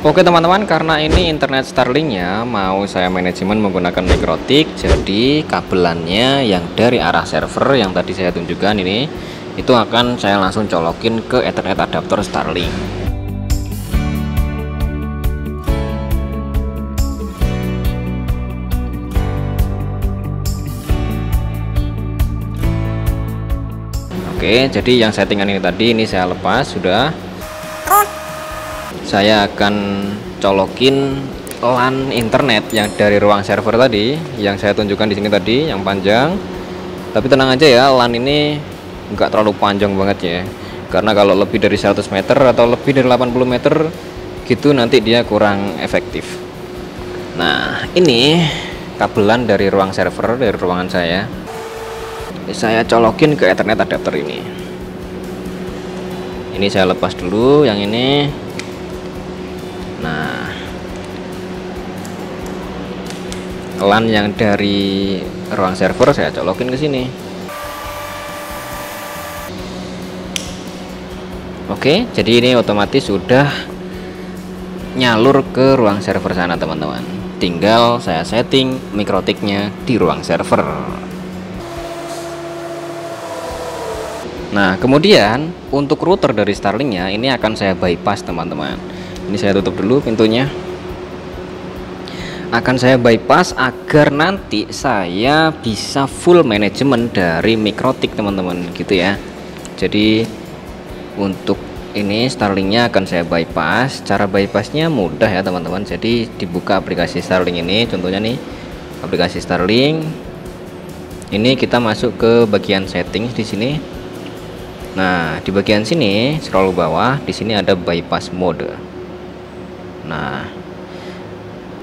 Oke teman-teman, karena ini internet Starlinknya mau saya manajemen menggunakan mikrotik, jadi kabelannya yang dari arah server yang tadi saya tunjukkan ini, itu akan saya langsung colokin ke Ethernet adapter Starlink. Oke, jadi yang settingan ini tadi ini saya lepas sudah. Saya akan colokin LAN internet yang dari ruang server tadi yang saya tunjukkan di sini tadi yang panjang. Tapi tenang aja ya, LAN ini enggak terlalu panjang banget ya. Karena kalau lebih dari 100 meter atau lebih dari 80 meter gitu nanti dia kurang efektif. Nah, ini kabelan dari ruang server dari ruangan saya colokin ke Ethernet adapter ini. Ini saya lepas dulu yang ini. Nah, LAN yang dari ruang server saya colokin ke sini. Oke, jadi ini otomatis sudah nyalur ke ruang server sana teman-teman. Tinggal saya setting mikrotiknya di ruang server. Nah, kemudian untuk router dari Starlinknya ini akan saya bypass teman-teman. Ini saya tutup dulu pintunya. Akan saya bypass agar nanti saya bisa full manajemen dari mikrotik teman-teman gitu ya. Jadi untuk ini Starlinknya akan saya bypass. Cara bypassnya mudah ya teman-teman. Jadi dibuka aplikasi Starlink ini, contohnya nih aplikasi Starlink. Ini kita masuk ke bagian settings di sini. Nah, di bagian sini scroll bawah, di sini ada bypass mode. Nah,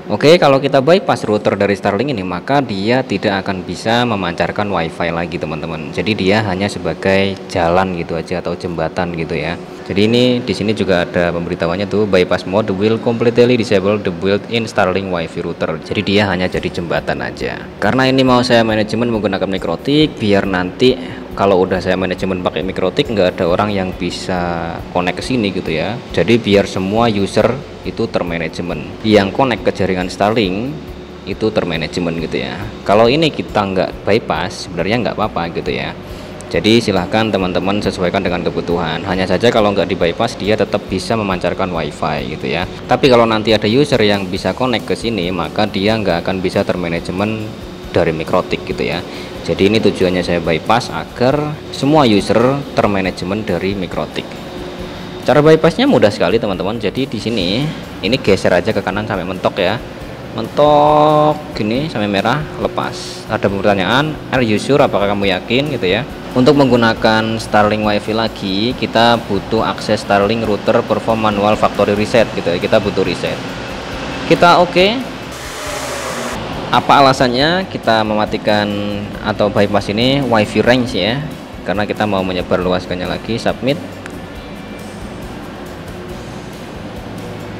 oke, kalau kita bypass router dari Starlink ini, maka dia tidak akan bisa memancarkan WiFi lagi teman-teman. Jadi dia hanya sebagai jalan gitu aja atau jembatan gitu ya. Jadi ini di sini juga ada pemberitahuannya tuh, bypass mode will completely disable the built-in Starlink WiFi router. Jadi dia hanya jadi jembatan aja. Karena ini mau saya manajemen menggunakan mikrotik, biar nanti kalau udah saya manajemen pakai mikrotik nggak ada orang yang bisa connect ke sini gitu ya. Jadi biar semua user itu termanajemen, yang connect ke jaringan Starlink itu termanajemen gitu ya. Kalau ini kita nggak bypass sebenarnya nggak apa-apa gitu ya. Jadi silahkan teman-teman sesuaikan dengan kebutuhan. Hanya saja kalau nggak di bypass dia tetap bisa memancarkan WiFi gitu ya. Tapi kalau nanti ada user yang bisa connect ke sini, maka dia nggak akan bisa termanajemen dari mikrotik gitu ya. Jadi ini tujuannya saya bypass agar semua user termanajemen dari mikrotik. Cara bypassnya mudah sekali teman-teman. Jadi di sini ini geser aja ke kanan sampai mentok ya. Mentok gini sampai merah, lepas. Ada pertanyaan, are you sure, apakah kamu yakin gitu ya. Untuk menggunakan Starlink WiFi lagi, kita butuh akses Starlink router perform manual factory reset gitu ya. Kita butuh reset. Kita oke. Apa alasannya kita mematikan atau bypass ini? WiFi range ya, karena kita mau menyebar luaskannya lagi. Submit.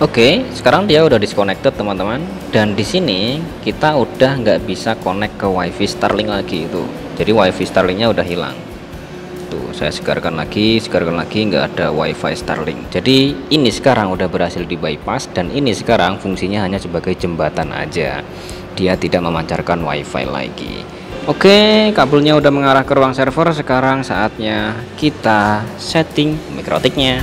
Oke, sekarang dia udah disconnected teman-teman, dan di sini kita udah nggak bisa connect ke WiFi Starlink lagi itu. Jadi WiFi Starlinknya udah hilang. Tuh, saya segarkan lagi, nggak ada WiFi Starlink. Jadi ini sekarang udah berhasil di bypass, dan ini sekarang fungsinya hanya sebagai jembatan aja. Dia tidak memancarkan WiFi lagi. Oke, kabelnya udah mengarah ke ruang server. Sekarang saatnya kita setting mikrotiknya.